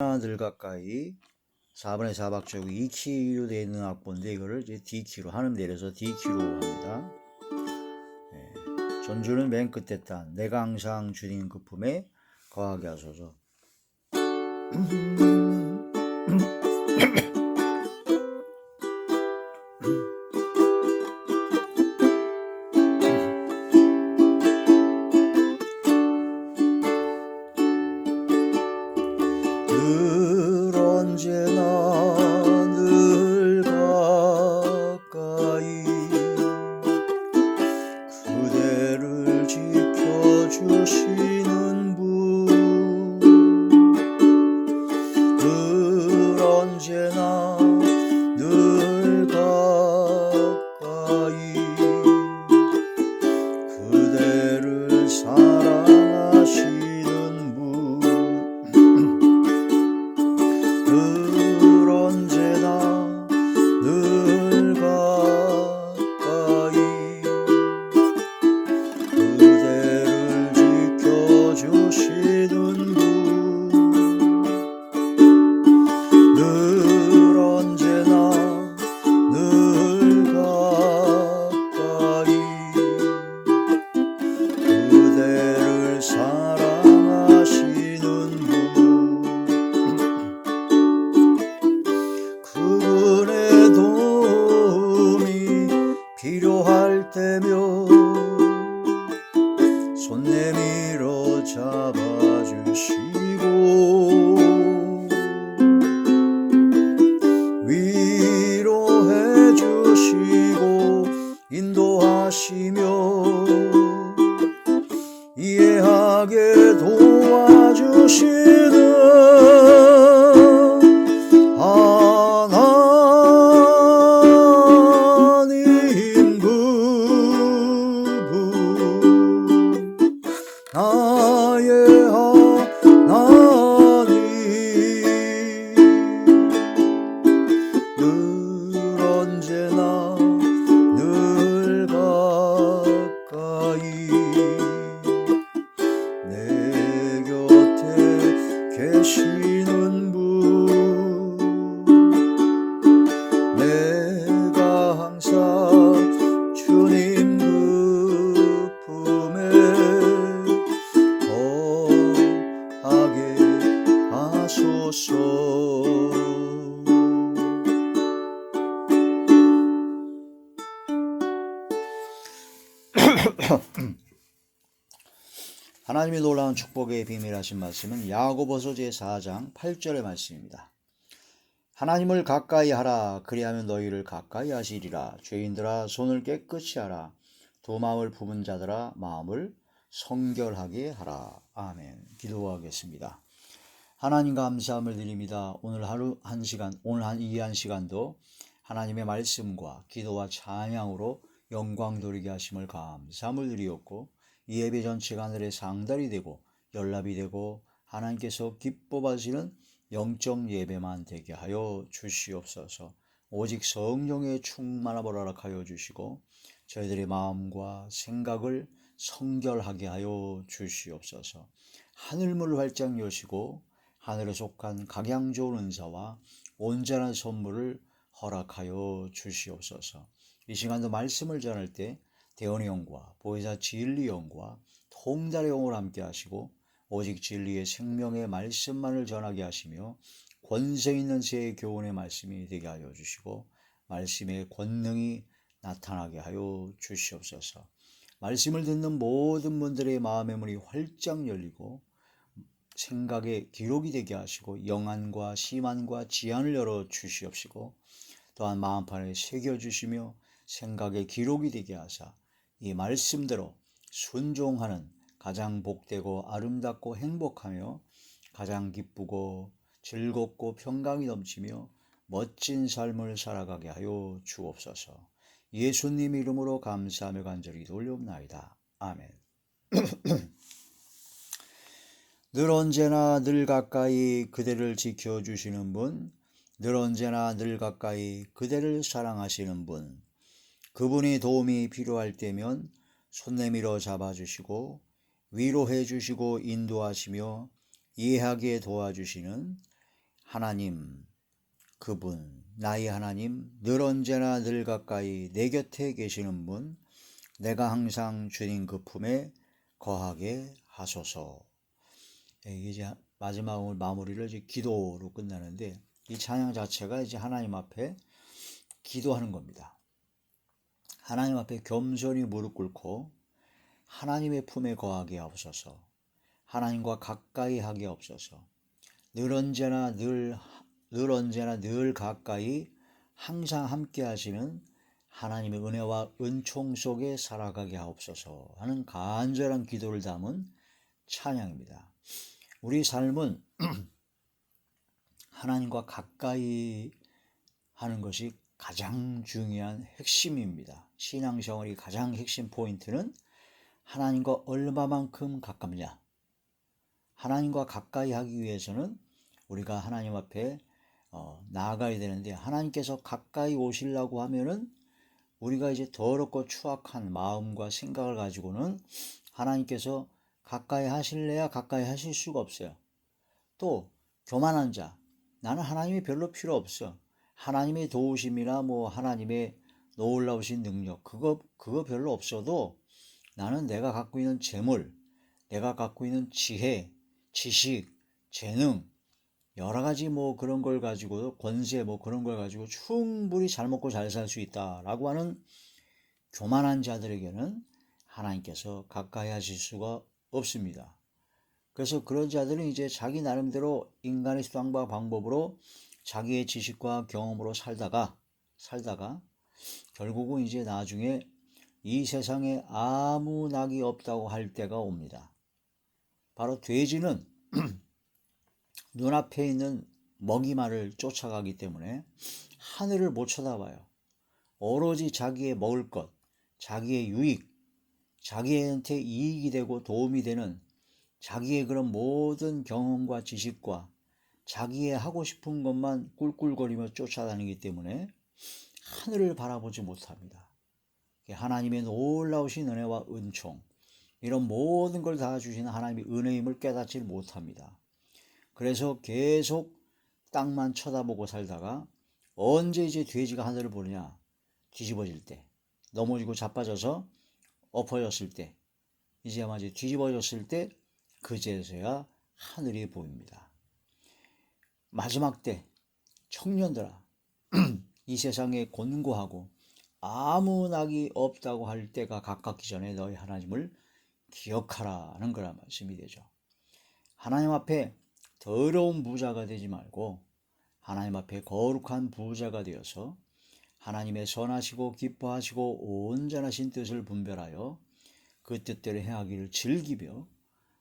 늘 가까이 4분의 4박자고 2키로 되어 있는 악보인데 이거를 이제 D키로 한음 내려서 D키로 합니다. 전주는 맨 끝에 딴 내가 항상 주님 그 품에 거하게 하소서. 늘 언제나 늘 가까이 그대를 지켜주시는 분, 늘 언제나 늘 가까이 그대를 사랑하시는 분, 늘 언제나 늘 가까이 그대를 지켜주시는 분, 늘 언제나 늘 가까이 그대를 사랑하시는 분, 그분의 도움이 필요할 때면 손 내밀어 잡아주시고 위로해 주시고 인도하시며 이해하게 도와주시는 하나님 그분, 나의 하나님, 늘 언제나 늘 가까이 내 곁에 계시는 분, 내가 항상 주님 그 품에 거하게 하소서. 하나님의 놀라운 축복의 비밀하신 말씀은 야고보서 제4장 8절의 말씀입니다. 하나님을 가까이 하라. 그리하면 너희를 가까이 하시리라. 죄인들아 손을 깨끗이 하라. 두 마음을 품은 자들아 마음을 성결하게 하라. 아멘. 기도하겠습니다. 하나님 감사함을 드립니다. 오늘 하루 한 시간, 이 한 시간도 하나님의 말씀과 기도와 찬양으로 영광 돌리게 하심을 감사함을 드리었고, 이 예배 전체가 하늘의 상달이 되고 연락이 되고 하나님께서 기뻐 받으시는 영적 예배만 되게 하여 주시옵소서. 오직 성령의 충만함을 허락하여 주시고 저희들의 마음과 생각을 성결하게 하여 주시옵소서. 하늘문을 활짝 여시고 하늘에 속한 각양 좋은 은사와 온전한 선물을 허락하여 주시옵소서. 이 시간도 말씀을 전할 때 대언의 영과 보혜사 진리 영과 통달의 영을 함께 하시고 오직 진리의 생명의 말씀만을 전하게 하시며 권세 있는 새 교훈의 말씀이 되게 하여 주시고 말씀의 권능이 나타나게 하여 주시옵소서. 말씀을 듣는 모든 분들의 마음의 문이 활짝 열리고 생각의 기록이 되게 하시고 영안과 심안과 지안을 열어 주시옵시고 또한 마음판에 새겨주시며 생각의 기록이 되게 하사 이 말씀대로 순종하는 가장 복되고 아름답고 행복하며 가장 기쁘고 즐겁고 평강이 넘치며 멋진 삶을 살아가게 하여 주옵소서. 예수님 이름으로 감사하며 간절히 돌려옵나이다. 아멘. 늘 언제나 늘 가까이 그대를 지켜주시는 분, 늘 언제나 늘 가까이 그대를 사랑하시는 분, 그분이 도움이 필요할 때면 손 내밀어 잡아주시고 위로해 주시고 인도하시며 이해하게 도와주시는 하나님, 그분, 나의 하나님, 늘 언제나 늘 가까이 내 곁에 계시는 분, 내가 항상 주님 그 품에 거하게 하소서. 이게 이제 마지막 마무리를 이제 기도로 끝나는데, 이 찬양 자체가 이제 하나님 앞에 기도하는 겁니다. 하나님 앞에 겸손히 무릎 꿇고 하나님의 품에 거하게 하옵소서. 하나님과 가까이 하게 하옵소서. 늘 언제나 늘 가까이 항상 함께 하시는 하나님의 은혜와 은총 속에 살아가게 하옵소서 하는 간절한 기도를 담은 찬양입니다. 우리 삶은 하나님과 가까이 하는 것이 가장 중요한 핵심입니다. 신앙생활이 가장 핵심 포인트는 하나님과 얼마만큼 가깝냐. 하나님과 가까이 하기 위해서는 우리가 하나님 앞에 나아가야 되는데, 하나님께서 가까이 오시려고 하면은 우리가 이제 더럽고 추악한 마음과 생각을 가지고는 하나님께서 가까이 하실래야 가까이 하실 수가 없어요. 또 교만한 자, 나는 하나님이 별로 필요 없어. 하나님의 도우심이나 뭐 하나님의 놀라우신 능력, 그거 별로 없어도 나는 내가 갖고 있는 재물, 내가 갖고 있는 지혜, 지식, 재능, 여러 가지 뭐 그런 걸 가지고, 권세 뭐 그런 걸 가지고 충분히 잘 먹고 잘 살 수 있다라고 하는 교만한 자들에게는 하나님께서 가까이 하실 수가 없습니다. 그래서 그런 자들은 이제 자기 나름대로 인간의 수단과 방법으로 자기의 지식과 경험으로 살다가 결국은 이제 나중에 이 세상에 아무 낙이 없다고 할 때가 옵니다. 바로 돼지는 눈앞에 있는 먹이만을 쫓아가기 때문에 하늘을 못 쳐다봐요. 오로지 자기의 먹을 것, 자기의 유익, 자기한테 이익이 되고 도움이 되는 자기의 그런 모든 경험과 지식과 자기의 하고 싶은 것만 꿀꿀거리며 쫓아다니기 때문에 하늘을 바라보지 못합니다. 하나님의 놀라우신 은혜와 은총, 이런 모든 걸 다 주시는 하나님의 은혜임을 깨닫지 못합니다. 그래서 계속 땅만 쳐다보고 살다가 언제 이제 돼지가 하늘을 보느냐? 뒤집어질 때, 넘어지고 자빠져서 엎어졌을 때, 이제 아마 이제 뒤집어졌을 때 그제서야 하늘이 보입니다. 마지막 때 청년들아, 이 세상에 곤고하고 아무 낙이 없다고 할 때가 가깝기 전에 너희 하나님을 기억하라는 거란 말씀이 되죠. 하나님 앞에 더러운 부자가 되지 말고 하나님 앞에 거룩한 부자가 되어서 하나님의 선하시고 기뻐하시고 온전하신 뜻을 분별하여 그 뜻대로 행하기를 즐기며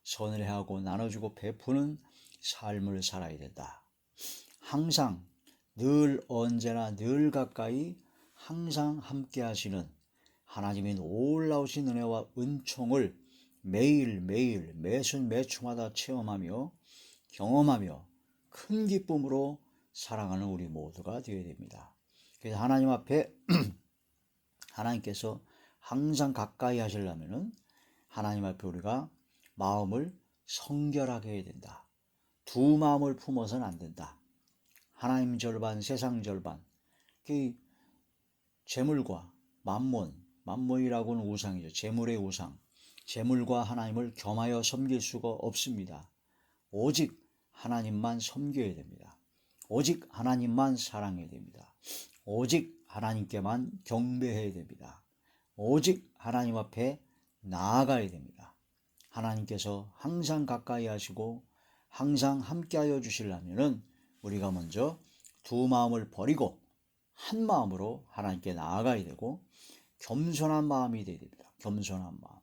선을 행하고 나눠주고 베푸는 삶을 살아야 된다. 항상 늘 언제나 늘 가까이 항상 함께 하시는 하나님의 놀라우신 은혜와 은총을 매일매일 매순 매초마다 체험하며 경험하며 큰 기쁨으로 살아가는 우리 모두가 되어야 됩니다. 그래서 하나님 앞에 하나님께서 항상 가까이 하시려면은 하나님 앞에 우리가 마음을 성결하게 해야 된다. 두 마음을 품어서는 안 된다. 하나님 절반, 세상 절반. 그 재물과 만몬이라고는 우상이죠. 재물의 우상. 재물과 하나님을 겸하여 섬길 수가 없습니다. 오직 하나님만 섬겨야 됩니다. 오직 하나님만 사랑해야 됩니다. 오직 하나님께만 경배해야 됩니다. 오직 하나님 앞에 나아가야 됩니다. 하나님께서 항상 가까이 하시고 항상 함께하여 주시려면 우리가 먼저 두 마음을 버리고 한 마음으로 하나님께 나아가야 되고 겸손한 마음이 되어야 됩니다. 겸손한 마음.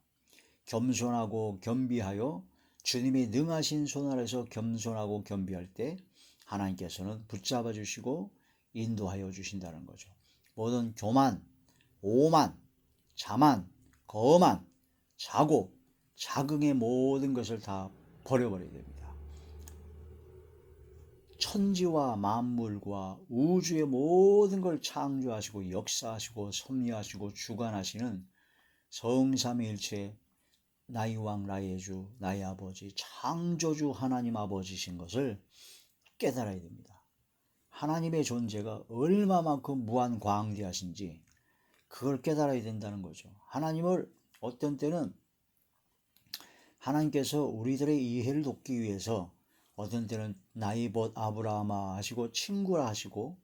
겸손하고 겸비하여 주님의 능하신 손 아래서 겸손하고 겸비할 때 하나님께서는 붙잡아 주시고 인도하여 주신다는 거죠. 모든 교만, 오만, 자만, 거만, 자고, 자긍의 모든 것을 다 버려버려야 됩니다. 천지와 만물과 우주의 모든 걸 창조하시고 역사하시고 섭리하시고 주관하시는 성삼위일체 나의 왕 나의 주 나의 아버지 창조주 하나님 아버지신 것을 깨달아야 됩니다. 하나님의 존재가 얼마만큼 무한 광대하신지 그걸 깨달아야 된다는 거죠. 하나님을 어떤 때는 하나님께서 우리들의 이해를 돕기 위해서 어떤 때는 나이봇 아브라함아 하시고 친구라 하시고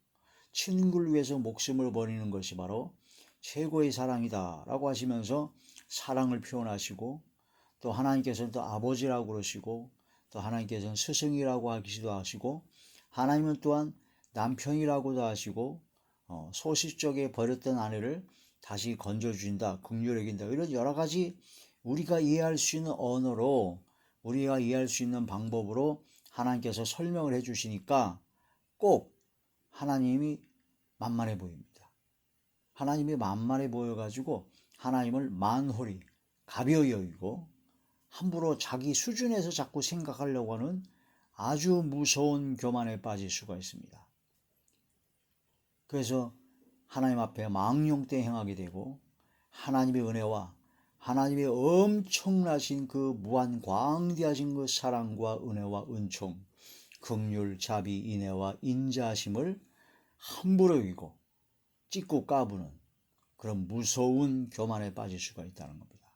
친구를 위해서 목숨을 버리는 것이 바로 최고의 사랑이다 라고 하시면서 사랑을 표현하시고, 또 하나님께서는 또 아버지라고 그러시고, 또 하나님께서는 스승이라고 하기도 하시고, 하나님은 또한 남편이라고도 하시고, 소시적에 버렸던 아내를 다시 건져주신다, 긍휼히 여긴다, 이런 여러 가지 우리가 이해할 수 있는 언어로, 우리가 이해할 수 있는 방법으로 하나님께서 설명을 해 주시니까 꼭 하나님이 만만해 보입니다. 하나님이 만만해 보여가지고 하나님을 만홀히 가벼이 여기고 함부로 자기 수준에서 자꾸 생각하려고 하는 아주 무서운 교만에 빠질 수가 있습니다. 그래서 하나님 앞에 망령되 행하게 되고, 하나님의 은혜와 하나님의 엄청나신 그 무한 광대하신 그 사랑과 은혜와 은총, 긍휼, 자비, 인애와 인자하심을 함부로 여기고 찢고 까부는 그런 무서운 교만에 빠질 수가 있다는 겁니다.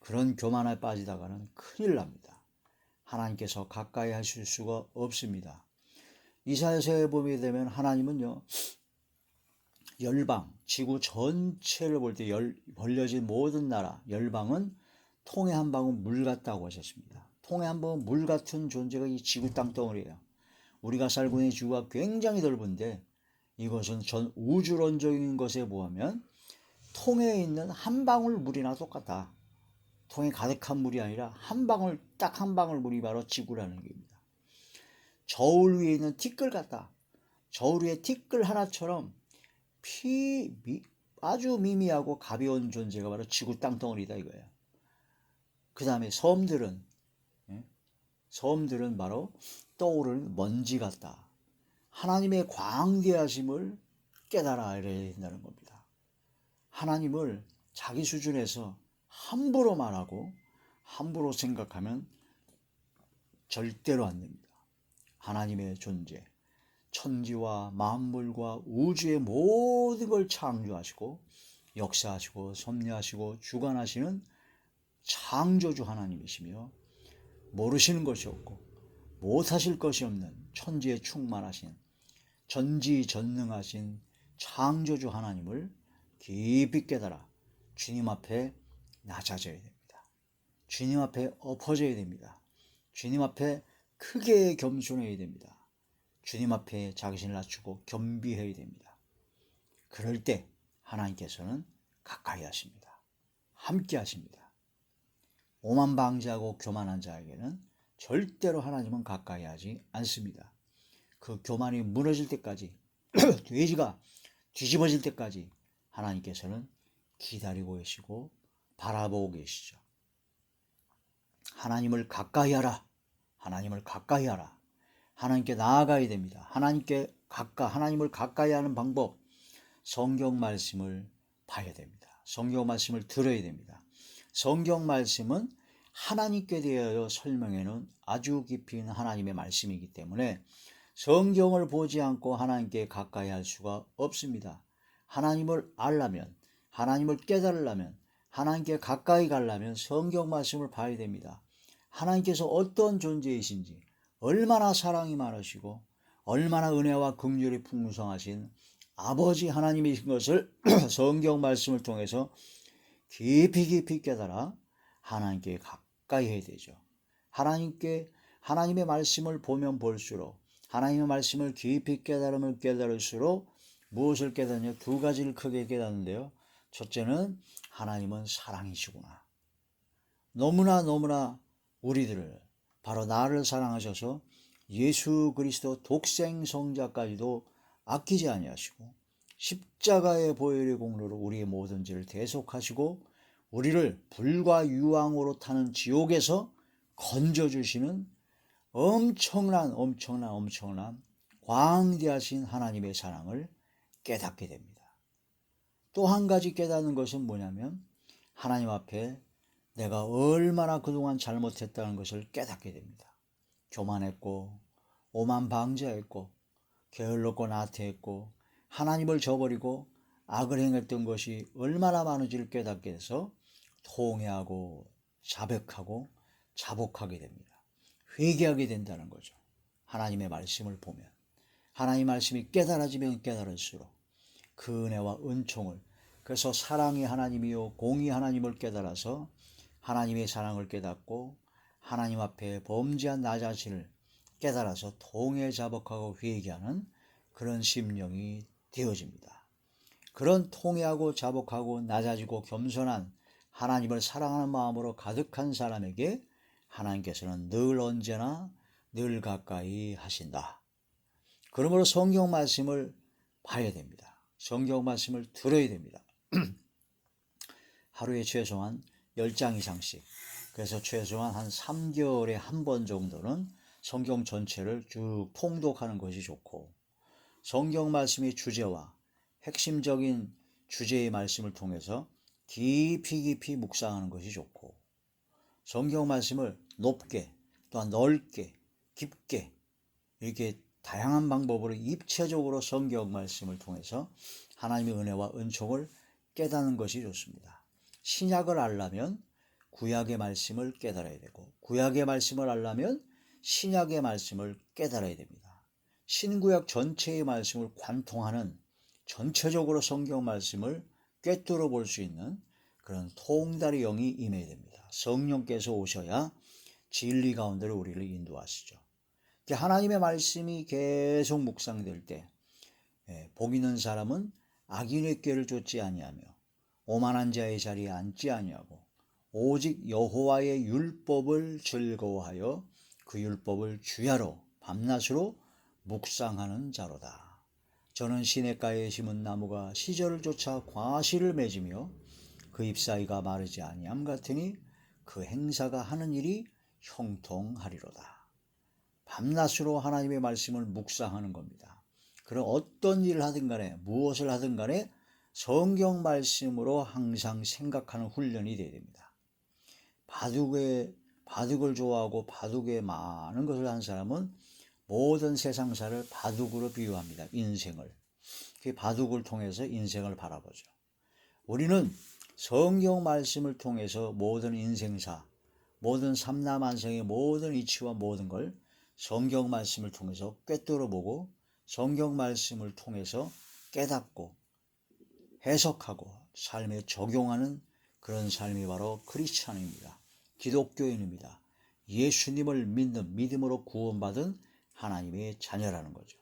그런 교만에 빠지다가는 큰일 납니다. 하나님께서 가까이 하실 수가 없습니다. 이사야서에 보게 되면 하나님은요, 열방, 지구 전체를 볼 때 벌려진 모든 나라, 열방은 통에 한 방울 물 같다고 하셨습니다. 통에 한 방울 물 같은 존재가 이 지구 땅덩어리예요. 우리가 살고 있는 지구가 굉장히 넓은데 이것은 전 우주론적인 것에 보면 통에 있는 한 방울 물이나 똑같다. 통에 가득한 물이 아니라 한 방울, 딱 한 방울 물이 바로 지구라는 겁니다. 저울 위에 있는 티끌 같다. 저울 위에 티끌 하나처럼 아주 미미하고 가벼운 존재가 바로 지구 땅덩어리다 이거예요. 그 다음에 섬들은 바로 떠오르는 먼지 같다. 하나님의 광대하심을 깨달아야 된다는 겁니다. 하나님을 자기 수준에서 함부로 말하고 함부로 생각하면 절대로 안 됩니다. 하나님의 존재, 천지와 만물과 우주의 모든 걸 창조하시고 역사하시고 섭리하시고 주관하시는 창조주 하나님이시며, 모르시는 것이 없고 못하실 것이 없는 천지에 충만하신 전지전능하신 창조주 하나님을 깊이 깨달아 주님 앞에 낮아져야 됩니다. 주님 앞에 엎어져야 됩니다. 주님 앞에 크게 겸손해야 됩니다. 주님 앞에 자기신을 낮추고 겸비해야 됩니다. 그럴 때 하나님께서는 가까이 하십니다. 함께 하십니다. 오만방자하고 교만한 자에게는 절대로 하나님은 가까이 하지 않습니다. 그 교만이 무너질 때까지 돼지가 뒤집어질 때까지 하나님께서는 기다리고 계시고 바라보고 계시죠. 하나님을 가까이 하라. 하나님을 가까이 하라. 하나님께 나아가야 됩니다. 하나님을 가까이 하는 방법, 성경 말씀을 봐야 됩니다. 성경 말씀을 들어야 됩니다. 성경 말씀은 하나님께 대하여 설명해놓은 아주 깊이 있는 하나님의 말씀이기 때문에 성경을 보지 않고 하나님께 가까이 할 수가 없습니다. 하나님을 알려면, 하나님을 깨달으려면, 하나님께 가까이 가려면 성경 말씀을 봐야 됩니다. 하나님께서 어떤 존재이신지, 얼마나 사랑이 많으시고 얼마나 은혜와 긍휼이 풍성하신 아버지 하나님이신 것을 성경 말씀을 통해서 깊이 깨달아 하나님께 가까이 해야 되죠. 하나님의 말씀을 보면 볼수록, 하나님의 말씀을 깊이 깨달으면 깨달을수록 무엇을 깨닫냐? 두 가지를 크게 깨닫는데요. 첫째는 하나님은 사랑이시구나. 너무나 우리들을, 바로 나를 사랑하셔서 예수 그리스도 독생 성자까지도 아끼지 아니하시고 십자가의 보혈의 공로로 우리의 모든 죄를 대속하시고 우리를 불과 유황으로 타는 지옥에서 건져주시는 엄청난 광대하신 하나님의 사랑을 깨닫게 됩니다. 또 한 가지 깨닫는 것은 뭐냐면 하나님 앞에 내가 얼마나 그동안 잘못했다는 것을 깨닫게 됩니다. 교만했고 오만방자했고 게을렀고 나태했고 하나님을 저버리고 악을 행했던 것이 얼마나 많은지를 깨닫게 돼서 통회하고 자백하고 자복하게 됩니다. 회개하게 된다는 거죠. 하나님의 말씀을 보면, 하나님 말씀이 깨달아지면 깨달을수록 그 은혜와 은총을, 그래서 사랑이 하나님이요 공의 하나님을 깨달아서 하나님의 사랑을 깨닫고 하나님 앞에 범죄한 나 자신을 깨달아서 통회 자복하고 회개하는 그런 심령이 되어집니다. 그런 통회하고 자복하고 낮아지고 겸손한 하나님을 사랑하는 마음으로 가득한 사람에게 하나님께서는 늘 언제나 늘 가까이 하신다. 그러므로 성경 말씀을 봐야 됩니다. 성경 말씀을 들어야 됩니다. 하루에 최소한 10장 이상씩, 그래서 최소한 한 3개월에 한 번 정도는 성경 전체를 쭉 통독하는 것이 좋고, 성경 말씀의 주제와 핵심적인 주제의 말씀을 통해서 깊이 묵상하는 것이 좋고, 성경 말씀을 높게 또한 넓게 깊게 이렇게 다양한 방법으로 입체적으로 성경 말씀을 통해서 하나님의 은혜와 은총을 깨닫는 것이 좋습니다. 신약을 알려면 구약의 말씀을 깨달아야 되고, 구약의 말씀을 알려면 신약의 말씀을 깨달아야 됩니다. 신구약 전체의 말씀을 관통하는, 전체적으로 성경 말씀을 꿰뚫어 볼 수 있는 그런 통달의 영이 임해야 됩니다. 성령께서 오셔야 진리 가운데로 우리를 인도하시죠. 하나님의 말씀이 계속 묵상될 때 복 있는 사람은 악인의 꾀를 쫓지 아니하며 오만한 자의 자리에 앉지 아니하고 오직 여호와의 율법을 즐거워하여 그 율법을 주야로 밤낮으로 묵상하는 자로다. 저는 시냇가에 심은 나무가 시절을 쫓아 과실을 맺으며 그 잎사이가 마르지 아니함 같으니 그 행사가 하는 일이 형통하리로다. 밤낮으로 하나님의 말씀을 묵상하는 겁니다. 그럼 어떤 일을 하든 간에, 무엇을 하든 간에 성경 말씀으로 항상 생각하는 훈련이 되어야 됩니다. 바둑을 좋아하고 바둑에 많은 것을 한 사람은 모든 세상사를 바둑으로 비유합니다. 인생을. 그 바둑을 통해서 인생을 바라보죠. 우리는 성경 말씀을 통해서 모든 인생사, 모든 삼라만상의 모든 이치와 모든 걸 성경 말씀을 통해서 꿰뚫어 보고 성경 말씀을 통해서 깨닫고 해석하고 삶에 적용하는 그런 삶이 바로 크리스찬입니다. 기독교인입니다. 예수님을 믿는, 믿음으로 구원받은 하나님의 자녀라는 거죠.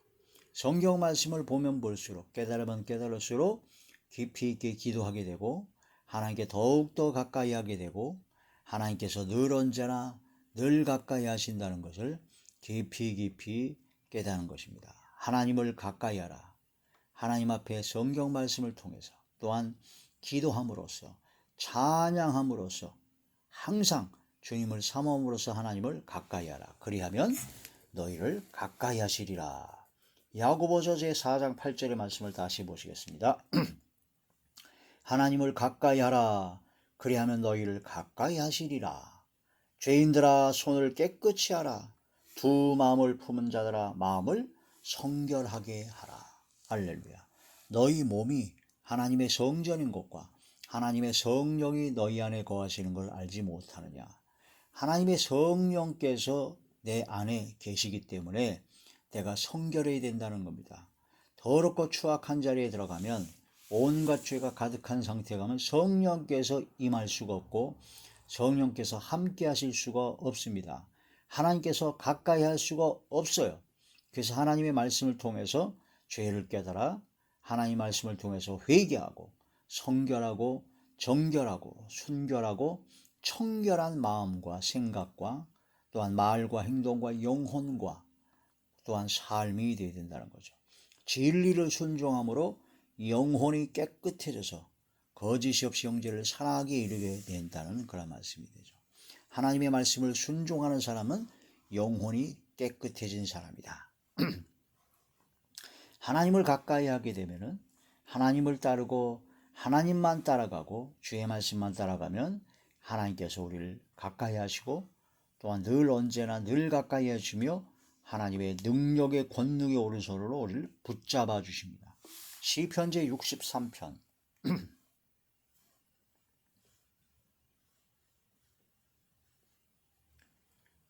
성경 말씀을 보면 볼수록, 깨달으면 깨달을수록 깊이 있게 기도하게 되고 하나님께 더욱더 가까이 하게 되고 하나님께서 늘 언제나 늘 가까이 하신다는 것을 깊이 깨닫는 것입니다. 하나님을 가까이 하라. 하나님 앞에 성경 말씀을 통해서 또한 기도함으로써 찬양함으로써 항상 주님을 사모함으로써 하나님을 가까이 하라. 그리하면 너희를 가까이 하시리라. 야고보서 제4장 8절의 말씀을 다시 보시겠습니다. 하나님을 가까이 하라. 그리하면 너희를 가까이 하시리라. 죄인들아 손을 깨끗이 하라. 두 마음을 품은 자들아 마음을 성결하게 하라. 할렐루야. 너희 몸이 하나님의 성전인 것과 하나님의 성령이 너희 안에 거하시는 걸 알지 못하느냐. 하나님의 성령께서 내 안에 계시기 때문에 내가 성결해야 된다는 겁니다. 더럽고 추악한 자리에 들어가면 온갖 죄가 가득한 상태에 가면 성령께서 임할 수가 없고 성령께서 함께 하실 수가 없습니다. 하나님께서 가까이 할 수가 없어요. 그래서 하나님의 말씀을 통해서 죄를 깨달아 하나님 말씀을 통해서 회개하고 성결하고 정결하고 순결하고 청결한 마음과 생각과 또한 말과 행동과 영혼과 또한 삶이 되어야 된다는 거죠. 진리를 순종함으로 영혼이 깨끗해져서 거짓이 없이 형제를 사랑하게 이르게 된다는 그런 말씀이 되죠. 하나님의 말씀을 순종하는 사람은 영혼이 깨끗해진 사람이다. 하나님을 가까이 하게 되면은 하나님을 따르고 하나님만 따라가고 주의 말씀만 따라가면 하나님께서 우리를 가까이 하시고 또한 늘 언제나 늘 가까이 해주며 하나님의 능력의 권능의 오른손으로 우리를 붙잡아 주십니다. 시편 제 63편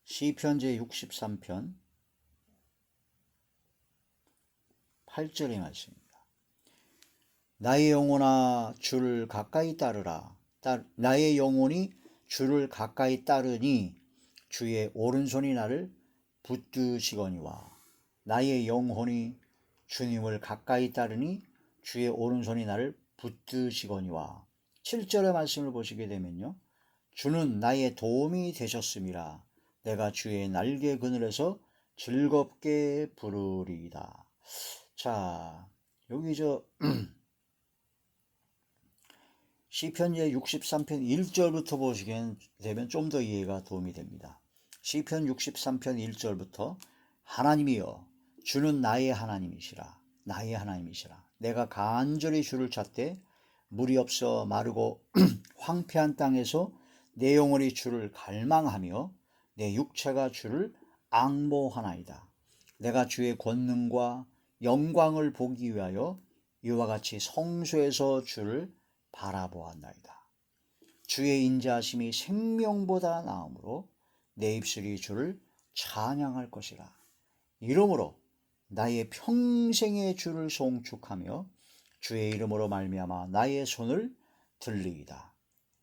시편 제 63편 8절의 말씀입니다. 나의 영혼아 주를 가까이 따르라. 나의 영혼이 주를 가까이 따르니 주의 오른손이 나를 붙드시거니와. 나의 영혼이 주님을 가까이 따르니 주의 오른손이 나를 붙드시거니와. 7절의 말씀을 보시게 되면요, 주는 나의 도움이 되셨음이라. 내가 주의 날개 그늘에서 즐겁게 부르리이다. 자, 여기 시편 제 63편 1절부터 보시게 되면 좀 더 이해가 도움이 됩니다. 시편 63편 1절부터 하나님이여 주는 나의 하나님이시라. 나의 하나님이시라. 내가 간절히 주를 찾되 물이 없어 마르고 황폐한 땅에서 내 영혼이 주를 갈망하며 내 육체가 주를 앙모하나이다. 내가 주의 권능과 영광을 보기 위하여 이와 같이 성소에서 주를 바라보았나이다. 주의 인자하심이 생명보다 나으므로 내 입술이 주를 찬양할 것이라. 이러므로 나의 평생의 주를 송축하며 주의 이름으로 말미암아 나의 손을 들리이다.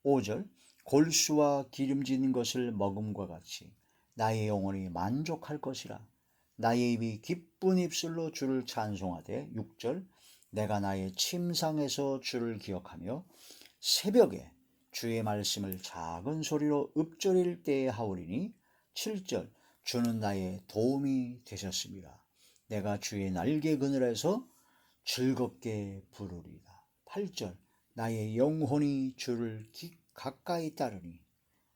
5절 골수와 기름진 것을 먹음과 같이 나의 영혼이 만족할 것이라. 나의 입이 기쁜 입술로 주를 찬송하되. 6절 내가 나의 침상에서 주를 기억하며 새벽에 주의 말씀을 작은 소리로 읊조릴 때에 하오리니. 7절 주는 나의 도움이 되셨습니다. 내가 주의 날개 그늘에서 즐겁게 부르리다. 8절 나의 영혼이 주를 가까이 따르니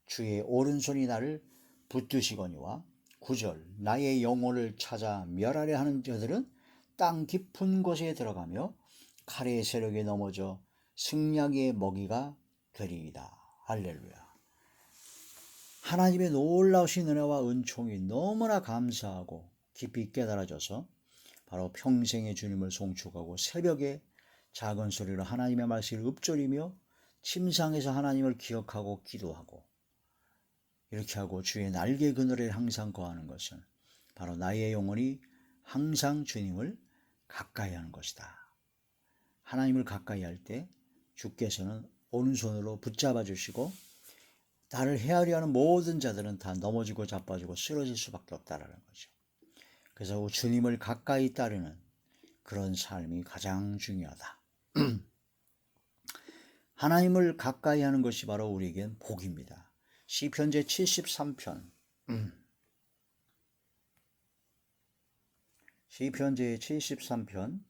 주의 오른손이 나를 붙드시거니와. 9절 나의 영혼을 찾아 멸하려 하는 자들은 땅 깊은 곳에 들어가며 칼의 세력에 넘어져 승냥이의 먹이가 되리이다. 할렐루야. 하나님의 놀라우신 은혜와 은총이 너무나 감사하고 깊이 깨달아져서 바로 평생의 주님을 송축하고 새벽에 작은 소리로 하나님의 말씀을 읊조리며 침상에서 하나님을 기억하고 기도하고 이렇게 하고 주의 날개 그늘에 항상 거하는 것은 바로 나의 영혼이 항상 주님을 가까이 하는 것이다. 하나님을 가까이 할 때 주께서는 오른손으로 붙잡아 주시고 나를 헤아려 하는 모든 자들은 다 넘어지고 자빠지고 쓰러질 수밖에 없다라는 거죠. 그래서 주님을 가까이 따르는 그런 삶이 가장 중요하다. 하나님을 가까이 하는 것이 바로 우리에겐 복입니다. 시편 제 73편 시편 제 73편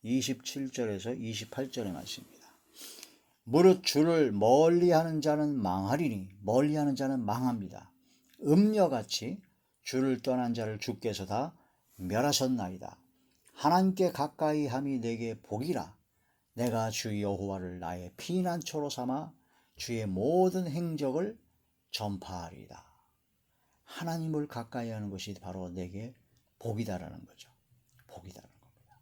27절에서 28절의 말씀입니다. 무릇 주를 멀리하는 자는 망하리니 멀리하는 자는 망합니다. 음녀같이 주를 떠난 자를 주께서 다 멸하셨나이다. 하나님께 가까이 함이 내게 복이라. 내가 주 여호와를 나의 피난처로 삼아 주의 모든 행적을 전파하리이다. 하나님을 가까이 하는 것이 바로 내게 복이다라는 거죠. 복이다라는 겁니다.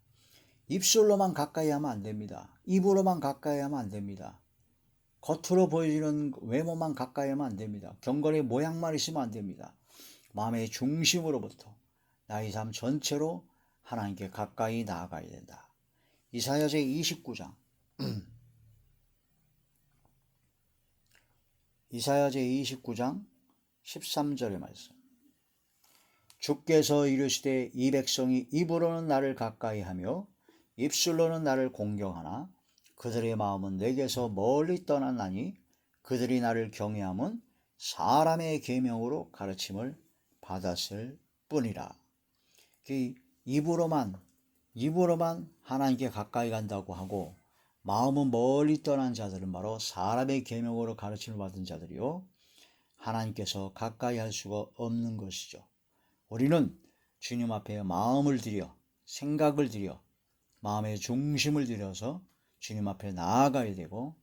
입술로만 가까이 하면 안 됩니다. 입으로만 가까이 하면 안 됩니다. 겉으로 보여지는 외모만 가까이 하면 안 됩니다. 경건의 모양만 있으면 안 됩니다. 마음의 중심으로부터 나의 삶 전체로 하나님께 가까이 나아가야 된다. 이사야 제 29장 이사야 제 29장 13절의 말씀. 주께서 이르시되 이 백성이 입으로는 나를 가까이 하며 입술로는 나를 공경하나 그들의 마음은 내게서 멀리 떠났나니 그들이 나를 경외함은 사람의 계명으로 가르침을 받았을 뿐이라. 입으로만 하나님께 가까이 간다고 하고 마음은 멀리 떠난 자들은 바로 사람의 계명으로 가르침을 받은 자들이요 하나님께서 가까이 할 수가 없는 것이죠. 우리는 주님 앞에 마음을 들여 생각을 들여 마음의 중심을 들여서 주님 앞에 나아가야 되고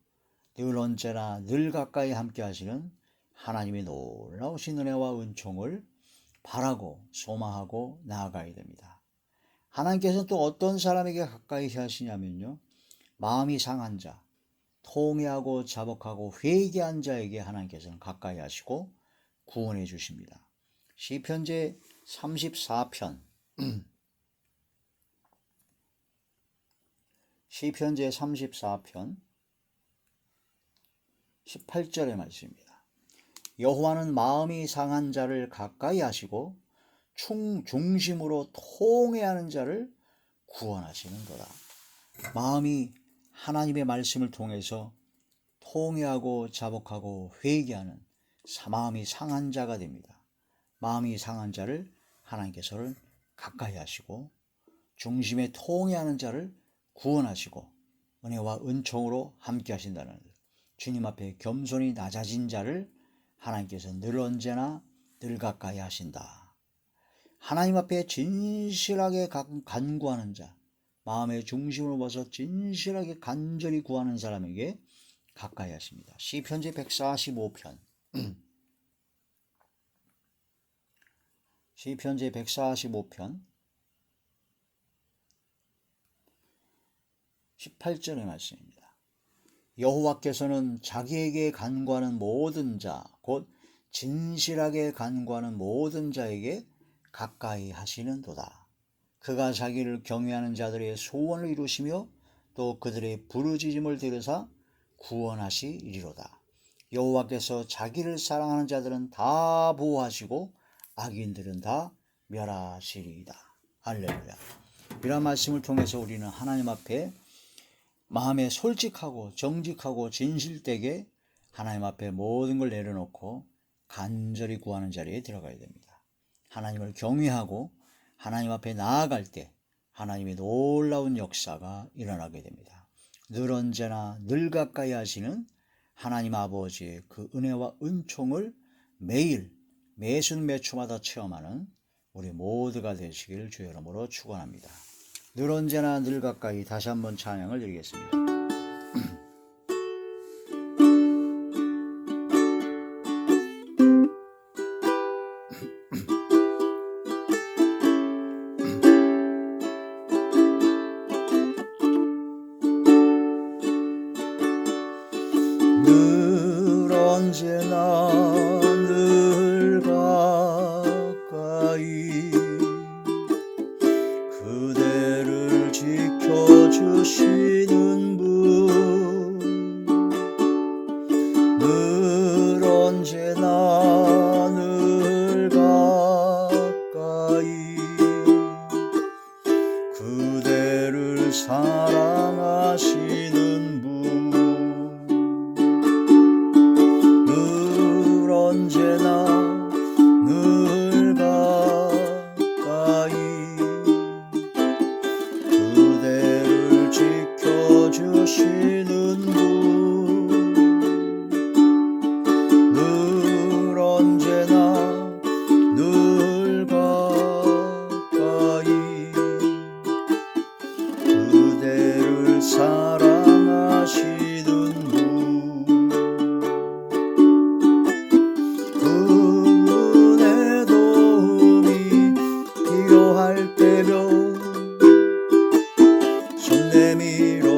늘 언제나 늘 가까이 함께 하시는 하나님의 놀라우신 은혜와 은총을 바라고 소망하고 나아가야 됩니다. 하나님께서는 또 어떤 사람에게 가까이 하시냐면요, 마음이 상한 자, 통회하고 자복하고 회개한 자에게 하나님께서는 가까이 하시고 구원해 주십니다. 시편제 34편 시편제 34편 18절의 말씀입니다. 여호와는 마음이 상한 자를 가까이 하시고 중심으로 통회하는 자를 구원하시는도다. 마음이 하나님의 말씀을 통해서 통회하고 자복하고 회개하는 마음이 상한 자가 됩니다. 마음이 상한 자를 하나님께서는 가까이 하시고 중심에 통회하는 자를 구원하시고 은혜와 은총으로 함께 하신다는 것. 주님 앞에 겸손히 낮아진 자를 하나님께서 늘 언제나 늘 가까이 하신다. 하나님 앞에 진실하게 간구하는 자, 마음의 중심으로 벗어 진실하게 간절히 구하는 사람에게 가까이 하십니다. 시편제 145편 시편제 145편 18절의 말씀입니다. 여호와께서는 자기에게 간구하는 모든 자, 곧 진실하게 간구하는 모든 자에게 가까이 하시는도다. 그가 자기를 경외하는 자들의 소원을 이루시며 또 그들의 부르짖음을 들으사 구원하시리로다. 여호와께서 자기를 사랑하는 자들은 다 보호하시고 악인들은 다 멸하시리이다. 할렐루야. 이런 말씀을 통해서 우리는 하나님 앞에 마음에 솔직하고 정직하고 진실되게 하나님 앞에 모든 걸 내려놓고 간절히 구하는 자리에 들어가야 됩니다. 하나님을 경외하고 하나님 앞에 나아갈 때 하나님의 놀라운 역사가 일어나게 됩니다. 늘 언제나 늘 가까이 하시는 하나님 아버지의 그 은혜와 은총을 매일 매순 매초마다 체험하는 우리 모두가 되시길 주의 이름으로 축원합니다. 늘 언제나 늘 가까이 다시 한번 찬양을 드리겠습니다. 늘 언제나 늘 가까이 그대를 지켜주시는 분, 늘 언제나 늘 가까이 그대를 사랑하시는 분, 늘 언제나 늘 가까이 그대를 지켜주시는 분, 늘 언제나 늘 가까이 그대를 사랑하시는 분, 그분의 도움이 필요할 때면 손 내밀어